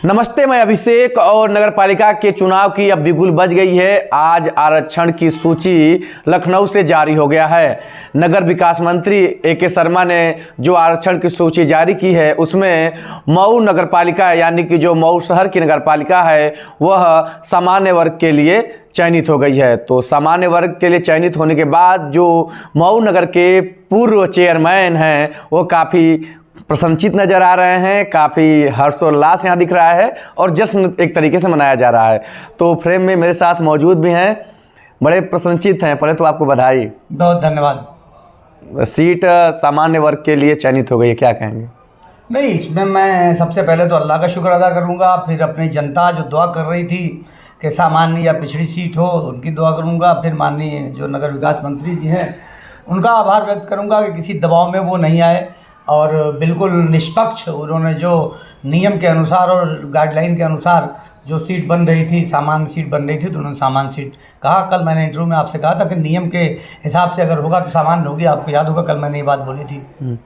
नमस्ते, मैं अभिषेक। और नगर पालिका के चुनाव की अब बिगुल बज गई है। आज आरक्षण की सूची लखनऊ से जारी हो गया है। नगर विकास मंत्री ए.के. शर्मा ने जो आरक्षण की सूची जारी की है उसमें मऊ नगर पालिका यानी कि जो मऊ शहर की नगर पालिका है वह सामान्य वर्ग के लिए चयनित हो गई है। तो सामान्य वर्ग के लिए चयनित होने के बाद जो मऊ नगर के पूर्व चेयरमैन हैं वो काफ़ी प्रसन्नचित नजर आ रहे हैं। काफ़ी हर्षोल्लास यहाँ दिख रहा है और जश्न एक तरीके से मनाया जा रहा है। तो फ्रेम में मेरे साथ मौजूद भी हैं, बड़े प्रसन्नचित हैं। पहले तो आपको बधाई, बहुत धन्यवाद। सीट सामान्य वर्ग के लिए चयनित हो गई है, क्या कहेंगे? नहीं, इसमें मैं सबसे पहले तो अल्लाह का शुक्र अदा करूंगा, फिर अपनी जनता जो दुआ कर रही थी कि सामान्य या पिछड़ी सीट हो उनकी दुआ करूंगा, फिर माननीय जो नगर विकास मंत्री जी हैं उनका आभार व्यक्त करूंगा कि किसी दबाव में वो नहीं आए और बिल्कुल निष्पक्ष उन्होंने जो नियम के अनुसार और गाइडलाइन के अनुसार जो सीट बन रही थी, सामान्य सीट बन रही थी, तो उन्होंने सामान्य सीट कहा। कल मैंने इंटरव्यू में आपसे कहा था कि नियम के हिसाब से अगर होगा तो सामान्य होगी। आपको याद होगा कल मैंने ये बात बोली थी।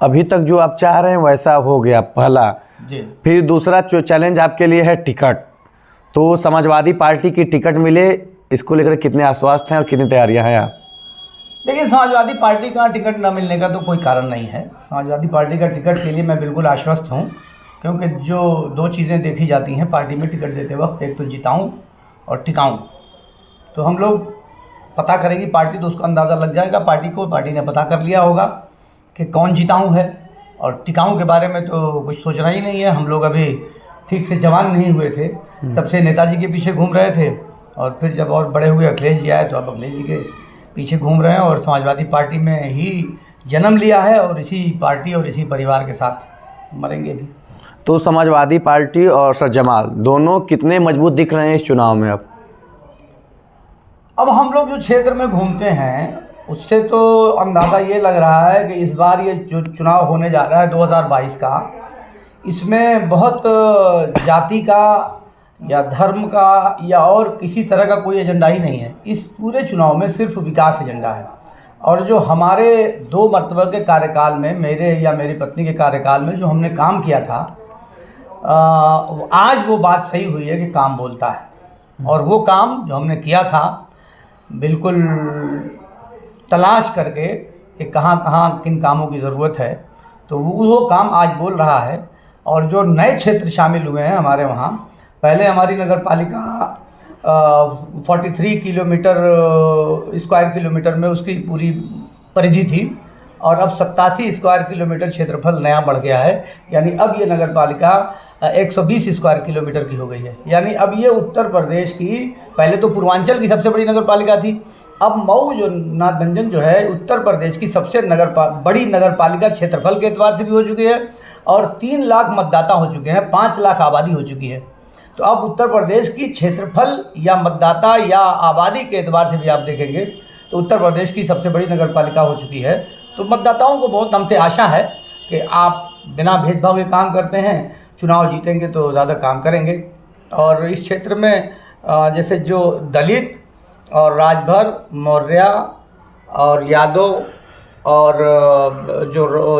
अभी तक जो आप चाह रहे हैं वैसा हो गया पहला जी। फिर दूसरा जो चैलेंज आपके लिए है टिकट, तो समाजवादी पार्टी की टिकट मिले, इसको लेकर कितने आश्वस्त हैं और कितनी तैयारियां हैं आप? देखिए, समाजवादी पार्टी का टिकट न मिलने का तो कोई कारण नहीं है। समाजवादी पार्टी का टिकट के लिए मैं बिल्कुल आश्वस्त हूँ, क्योंकि जो दो चीज़ें देखी जाती हैं पार्टी में टिकट देते वक्त, एक तो जिताऊँ और टिकाऊँ। तो हम लोग पता करेंगे पार्टी, तो उसका अंदाज़ा लग जाएगा पार्टी को। पार्टी ने पता कर लिया होगा कि कौन जिताऊँ है, और टिकाऊँ के बारे में तो कुछ सोचना ही नहीं है। हम लोग अभी ठीक से जवान नहीं हुए थे, तब से नेताजी के पीछे घूम रहे थे, और फिर जब और बड़े हुए अखिलेश जी आए तो अब अखिलेश जी के पीछे घूम रहे हैं और समाजवादी पार्टी में ही जन्म लिया है और इसी पार्टी और इसी परिवार के साथ मरेंगे भी। तो समाजवादी पार्टी और सर जमाल दोनों कितने मजबूत दिख रहे हैं इस चुनाव में? अब हम लोग जो क्षेत्र में घूमते हैं उससे तो अंदाज़ा ये लग रहा है कि इस बार ये जो चुनाव होने जा रहा है 2022 का, इसमें बहुत जाति का या धर्म का या और किसी तरह का कोई एजेंडा ही नहीं है। इस पूरे चुनाव में सिर्फ विकास एजेंडा है। और जो हमारे 2 मरतबा के कार्यकाल में, मेरे या मेरी पत्नी के कार्यकाल में जो हमने काम किया था, आज वो बात सही हुई है कि काम बोलता है। और वो काम जो हमने किया था बिल्कुल तलाश करके कि कहाँ कहाँ किन कामों की ज़रूरत है, तो वो काम आज बोल रहा है। और जो नए क्षेत्र शामिल हुए हैं हमारे वहाँ, पहले हमारी नगर पालिका 43 किलोमीटर स्क्वायर किलोमीटर में उसकी पूरी परिधि थी, और अब 87 स्क्वायर किलोमीटर क्षेत्रफल नया बढ़ गया है। यानी अब ये नगर पालिका 120 स्क्वायर किलोमीटर की हो गई है। यानी अब ये उत्तर प्रदेश की, पहले तो पूर्वांचल की सबसे बड़ी नगर पालिका थी, अब मऊ जो नाथभंजन जो है उत्तर प्रदेश की सबसे बड़ी नगर पालिका क्षेत्रफल के एतबार से भी हो चुकी है, और 3 लाख मतदाता हो चुके हैं, 5 लाख आबादी हो चुकी है। तो अब उत्तर प्रदेश की क्षेत्रफल या मतदाता या आबादी के एतबार से भी आप देखेंगे तो उत्तर प्रदेश की सबसे बड़ी नगर पालिका हो चुकी है। तो मतदाताओं को बहुत हमसे आशा है कि आप बिना भेदभाव के काम करते हैं, चुनाव जीतेंगे तो ज़्यादा काम करेंगे। और इस क्षेत्र में जैसे जो दलित और राजभर, मौर्य और यादव और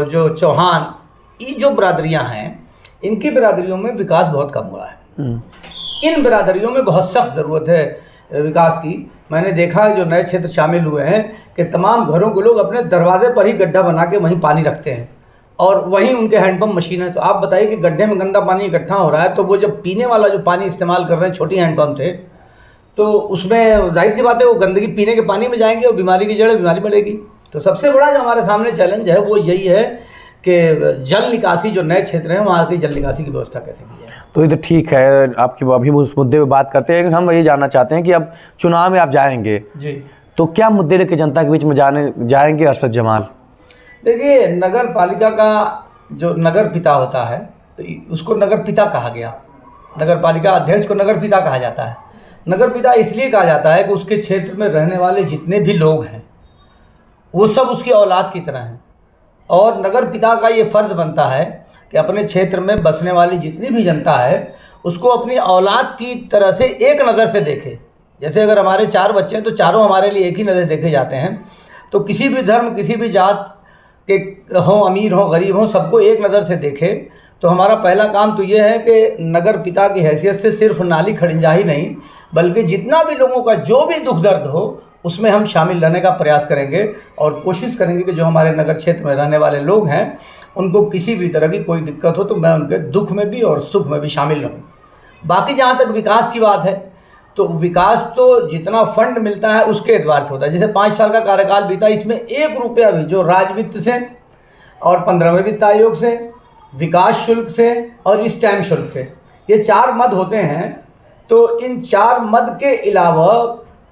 जो चौहान, ये जो बिरादरियां हैं, इनकी बिरादरियों में विकास बहुत कम हुआ है। इन बिरादरियों में बहुत सख्त ज़रूरत है विकास की। मैंने देखा जो नए क्षेत्र शामिल हुए हैं कि तमाम घरों को लोग अपने दरवाजे पर ही गड्ढा बना के वहीं पानी रखते हैं, और वहीं उनके हैंडपम्प मशीन है। तो आप बताइए कि गड्ढे में गंदा पानी इकट्ठा हो रहा है, तो वो जब पीने वाला जो पानी इस्तेमाल कर रहे हैं, छोटी हैंडपम्प थे, तो उसमें जाहिर सी बात है वो गंदगी पीने के पानी में जाएंगे और बीमारी की जड़ बीमारी बढ़ेगी। तो सबसे बड़ा जो हमारे सामने चैलेंज है वो यही है कि जल निकासी, जो नए क्षेत्र हैं वहाँ की जल निकासी की व्यवस्था कैसे की जाए। तो ये तो ठीक है, आपकी अभी उस मुद्दे पे बात करते हैं, लेकिन हम ये जानना चाहते हैं कि अब चुनाव में आप जाएंगे जी, तो क्या मुद्दे लेकर जनता के बीच में जाएंगे अरशद जमाल? देखिए, नगर पालिका का जो नगर पिता होता है तो उसको नगर पिता कहा गया। नगर पालिका अध्यक्ष को नगर पिता कहा जाता है। नगर पिता इसलिए कहा जाता है कि उसके क्षेत्र में रहने वाले जितने भी लोग हैं वो सब उसकी औलाद की तरह हैं, और नगर पिता का ये फ़र्ज़ बनता है कि अपने क्षेत्र में बसने वाली जितनी भी जनता है उसको अपनी औलाद की तरह से एक नज़र से देखे। जैसे अगर हमारे 4 बच्चे हैं तो चारों हमारे लिए एक ही नज़र देखे जाते हैं। तो किसी भी धर्म, किसी भी जात के हों, अमीर हों, गरीब हों, सबको एक नज़र से देखे, तो हमारा पहला काम तो ये है कि नगर पिता की हैसियत से सिर्फ नाली खड़िंजा ही नहीं, बल्कि जितना भी लोगों का जो भी दुख दर्द हो उसमें हम शामिल रहने का प्रयास करेंगे और कोशिश करेंगे कि जो हमारे नगर क्षेत्र में रहने वाले लोग हैं उनको किसी भी तरह की कोई दिक्कत हो तो मैं उनके दुख में भी और सुख में भी शामिल रहूँ। बाकी जहाँ तक विकास की बात है, तो विकास तो जितना फंड मिलता है उसके एतबार से होता है। जैसे 5 साल का कार्यकाल बीता, इसमें 1 रुपया भी जो राज्य वित्त से और 15वें वित्त आयोग से, विकास शुल्क से और स्टैम्प शुल्क से, ये 4 मद होते हैं, तो इन 4 मद के अलावा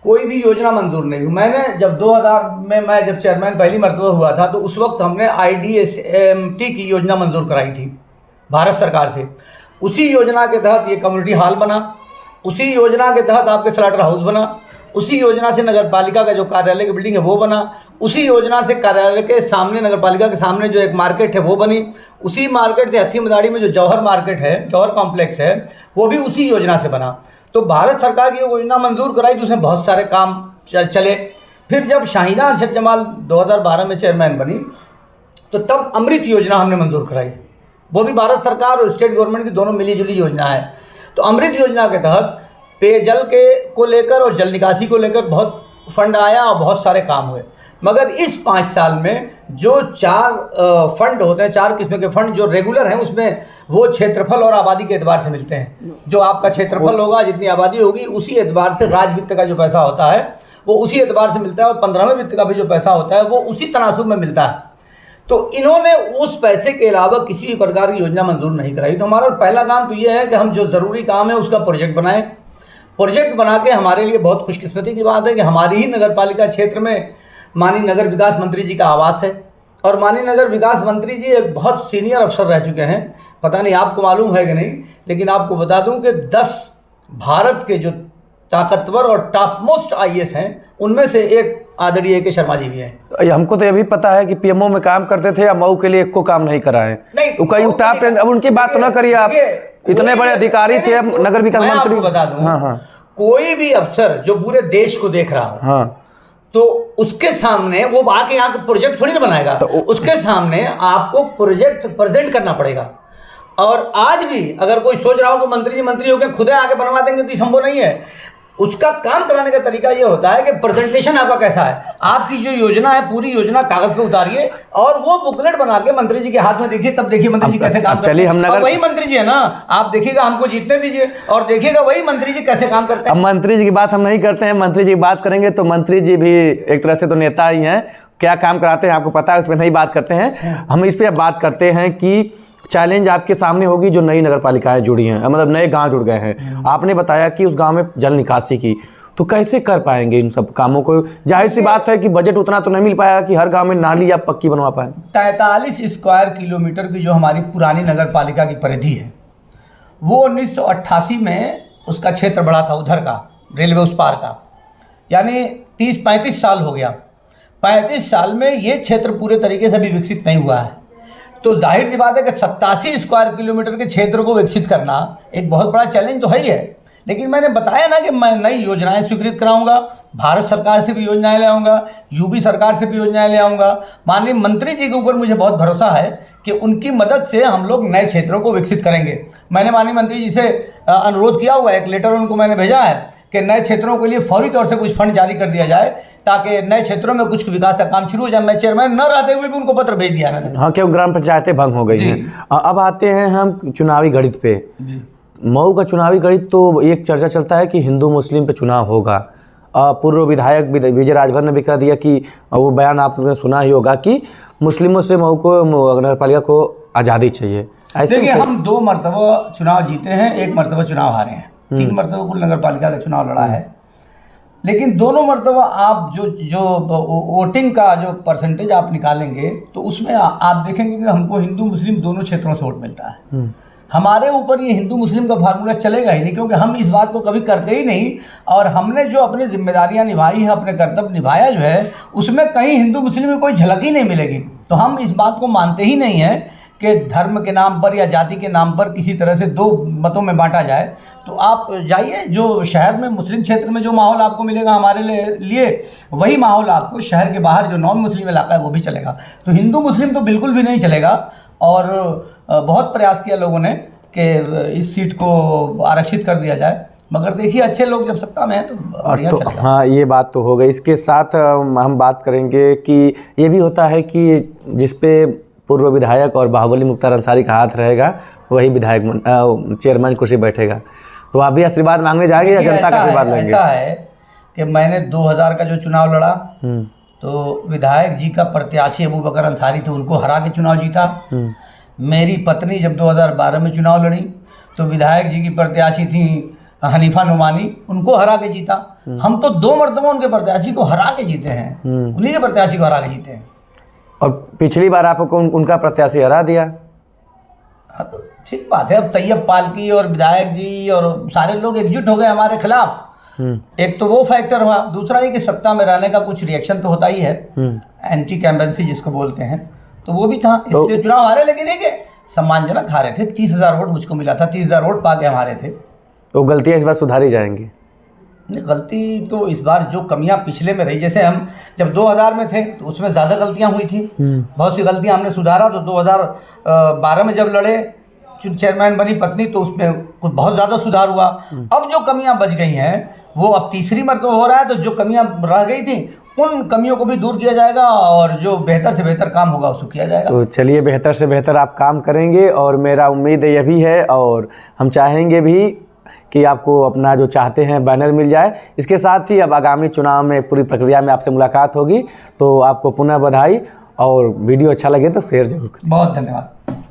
कोई भी योजना मंजूर नहीं हुई। मैंने जब 2000 में मैं जब चेयरमैन पहली मरतबा हुआ था तो उस वक्त हमने IDSMT की योजना मंजूर कराई थी भारत सरकार से। उसी योजना के तहत ये कम्युनिटी हॉल बना, उसी योजना के तहत आपके स्लाटर हाउस बना, उसी योजना से नगर पालिका का जो कार्यालय की बिल्डिंग है वो बना, उसी योजना से कार्यालय के सामने नगर पालिका के सामने जो एक मार्केट है वो बनी, उसी मार्केट से हथी मदाड़ी में जो जौहर मार्केट है, जौहर कॉम्प्लेक्स है, वो भी उसी योजना से बना। तो भारत सरकार की योजना मंजूर कराई तो उसमें बहुत सारे काम चले। फिर जब शाहीना अरशद जमाल 2012 में चेयरमैन बनी तो तब अमृत योजना हमने मंजूर कराई, वो भी भारत सरकार और स्टेट गवर्नमेंट की दोनों मिली जुली योजना है। तो अमृत योजना के तहत पेयजल को लेकर और जल निकासी को लेकर बहुत फंड आया और बहुत सारे काम हुए। मगर इस 5 साल में जो 4 फंड होते हैं, 4 किस्म के फंड जो रेगुलर हैं, उसमें वो क्षेत्रफल और आबादी के एतबार से मिलते हैं। जो आपका क्षेत्रफल होगा, जितनी आबादी होगी, उसी एतबार से राज्य वित्त का जो पैसा होता है वो उसी एतबार से मिलता है और 15वें वित्त का भी जो पैसा होता है वो उसी तनासुब में मिलता है। तो इन्होंने उस पैसे के अलावा किसी भी प्रकार की योजना मंजूर नहीं कराई। तो हमारा पहला काम तो ये है कि हम जो ज़रूरी काम है उसका प्रोजेक्ट बनाएं। प्रोजेक्ट बना के हमारे लिए बहुत खुशकिस्मती की बात है कि हमारी ही नगर पालिका क्षेत्र में माननीय नगर विकास मंत्री जी का आवास है और माननीय नगर विकास मंत्री जी एक बहुत सीनियर अफसर रह चुके हैं। पता नहीं आपको मालूम है कि नहीं, लेकिन आपको बता दूं कि 10 भारत के जो ताकतवर और टॉप मोस्ट IAS हैं उनमें से एक आदरणीय AK शर्मा जी भी हैं। हमको तो ये भी पता है कि PMO में काम करते थे, अब मऊ के लिए को काम नहीं कराए। नहीं, कहीं टॉप, अब उनकी बात तो ना करिए आप, इतने बड़े अधिकारी थे नगर विकास मंत्री। बता दूं, हाँ, कोई भी अफसर जो पूरे देश को देख रहा हो, हाँ, तो उसके सामने वो आके यहाँ प्रोजेक्ट थोड़ी ना बनाएगा, तो उसके सामने आपको प्रोजेक्ट प्रेजेंट करना पड़ेगा। और आज भी अगर कोई सोच रहा हो कि मंत्री जी मंत्री होकर खुद आके बनवा देंगे तो ये संभव नहीं है। उसका काम कराने का तरीका ये होता है कि प्रेजेंटेशन आपका कैसा है, आपकी जो योजना है पूरी योजना कागज पे उतारिए और वो बुकलेट बना के मंत्री जी के हाथ में देखिए, तब देखिए मंत्री जी कैसे काम करते हैं। अब वही मंत्री जी है ना, आप देखिएगा, हमको जीतने दीजिए और देखिएगा वही मंत्री जी कैसे काम करते हैं। अब मंत्री जी की बात हम नहीं करते हैं, मंत्री जी की बात करेंगे तो मंत्री जी भी एक तरह से तो नेता ही हैं, क्या काम कराते हैं आपको पता है, उस पर नहीं बात करते हैं। हम इस पर बात करते हैं कि चैलेंज आपके सामने होगी जो नई नगर पालिकाएं जुड़ी हैं, मतलब नए गांव जुड़ गए हैं। आपने बताया कि उस गांव में जल निकासी की, तो कैसे कर पाएंगे इन सब कामों को? जाहिर सी बात है कि बजट उतना तो नहीं मिल पाएगा कि हर गांव में नाली या पक्की बनवा पाए। 43 स्क्वायर किलोमीटर की जो हमारी पुरानी नगर पालिका की परिधि है वो 1988 में उसका क्षेत्र बढ़ा था, उधर का रेलवे उस पार का, यानी 30-35 साल हो गया। 35 साल में ये क्षेत्र पूरे तरीके से अभी विकसित नहीं हुआ है। तो जाहिर सी बात है कि 87 स्क्वायर किलोमीटर के क्षेत्र को विकसित करना एक बहुत बड़ा चैलेंज तो है ही है। लेकिन मैंने बताया ना कि मैं नई योजनाएं स्वीकृत कराऊंगा, भारत सरकार से भी योजनाएं ले आऊँगा, यूपी सरकार से भी योजनाएं ले आऊँगा। माननीय मंत्री जी के ऊपर मुझे बहुत भरोसा है कि उनकी मदद से हम लोग नए क्षेत्रों को विकसित करेंगे। मैंने माननीय मंत्री जी से अनुरोध किया हुआ है, एक लेटर उनको मैंने भेजा है कि नए क्षेत्रों के लिए फौरी तौर से कुछ फंड जारी कर दिया जाए ताकि नए क्षेत्रों में कुछ विकास का काम शुरू हो जाए। मैं चेयरमैन न रहते हुए भी उनको पत्र भेज दिया मैंने। हाँ, क्योंकि ग्राम पंचायतें भंग हो गई हैं। अब आते हैं हम चुनावी गणित पे। मऊ का चुनावी गणित तो एक चर्चा चलता है कि हिंदू मुस्लिम पे चुनाव होगा। पूर्व विधायक विजय राजभर ने भी कह दिया कि वो बयान आपने सुना ही होगा कि मुस्लिमों से मऊ को नगर पालिका को आज़ादी चाहिए। ऐसे देखिए, हम 2 मरतबा चुनाव जीते हैं, 1 मरतबा चुनाव हारे हैं, 3 मरतबा कुल नगर पालिका का चुनाव लड़ा है। लेकिन दोनों मरतबा आप जो वोटिंग का जो परसेंटेज आप निकालेंगे तो उसमें आप देखेंगे कि हमको हिंदू मुस्लिम दोनों क्षेत्रों से वोट मिलता है। हमारे ऊपर ये हिंदू मुस्लिम का फार्मूला चलेगा ही नहीं, क्योंकि हम इस बात को कभी करते ही नहीं। और हमने जो अपनी जिम्मेदारियां निभाई हैं, अपने कर्तव्य निभाया जो है, उसमें कहीं हिंदू मुस्लिम में कोई झलक ही नहीं मिलेगी। तो हम इस बात को मानते ही नहीं हैं के धर्म के नाम पर या जाति के नाम पर किसी तरह से दो मतों में बांटा जाए, तो आप जाइए, जो शहर में मुस्लिम क्षेत्र में जो माहौल आपको मिलेगा हमारे लिए वही माहौल आपको शहर के बाहर जो नॉन मुस्लिम इलाका है वो भी चलेगा। तो हिंदू मुस्लिम तो बिल्कुल भी नहीं चलेगा। और बहुत प्रयास किया लोगों ने कि इस सीट को आरक्षित कर दिया जाए, मगर देखिए अच्छे लोग जब सत्ता में हैं तो बढ़िया तो चलेगा। हाँ, ये बात तो हो गई। इसके साथ हम बात करेंगे कि ये भी होता है कि जिस पे पूर्व विधायक और बाहुबली मुख्तार अंसारी का हाथ रहेगा वही विधायक चेयरमैन कुर्सी बैठेगा। तो आप भी आशीर्वाद मांगने जाएंगे या जनता का आशीर्वाद लेंगे? ऐसा है कि मैंने 2000 का जो चुनाव लड़ा तो विधायक जी का प्रत्याशी अबू बकर अंसारी थे, उनको हरा के चुनाव जीता। मेरी पत्नी जब 2012 में चुनाव लड़ी तो विधायक जी की प्रत्याशी थी हनीफा नुमानी, उनको हरा के जीता। हम तो 2 मरतबा उनके प्रत्याशी को हरा के जीते हैं, उन्हीं के प्रत्याशी को हरा के जीते हैं। और पिछली बार आपको उनका प्रत्याशी हरा दिया। हाँ, तो ठीक बात है। अब तैयब पालकी और विधायक जी और सारे लोग एकजुट हो गए हमारे खिलाफ। एक तो वो फैक्टर हुआ, दूसरा ये कि सत्ता में रहने का कुछ रिएक्शन तो होता ही है, एंटी कैम्पेंसी जिसको बोलते हैं, तो वो भी था, इसलिए चुनाव हारे। लेकिन एक सम्मानजनक हारे थे, 30,000 वोट मुझको मिला था, 30,000 वोट पा के हमारे थे। तो गलतियाँ इस बार सुधारी जाएंगी? गलती तो इस बार जो कमियां पिछले में रही, जैसे हम जब 2000 में थे तो उसमें ज़्यादा गलतियां हुई थी, बहुत सी गलतियां हमने सुधारा। तो 2012 में जब लड़े, चेयरमैन बनी पत्नी, तो उसमें कुछ बहुत ज़्यादा सुधार हुआ। अब जो कमियां बच गई हैं वो अब तीसरी मरतबा हो रहा है, तो जो कमियां रह गई थी उन कमियों को भी दूर किया जाएगा और जो बेहतर से बेहतर काम होगा उसको किया जाएगा। तो चलिए, बेहतर से बेहतर आप काम करेंगे और मेरा उम्मीद यह भी है, और हम चाहेंगे भी कि आपको अपना जो चाहते हैं बैनर मिल जाए। इसके साथ ही अब आगामी चुनाव में पूरी प्रक्रिया में आपसे मुलाकात होगी, तो आपको पुनः बधाई, और वीडियो अच्छा लगे तो शेयर जरूर करें। बहुत धन्यवाद।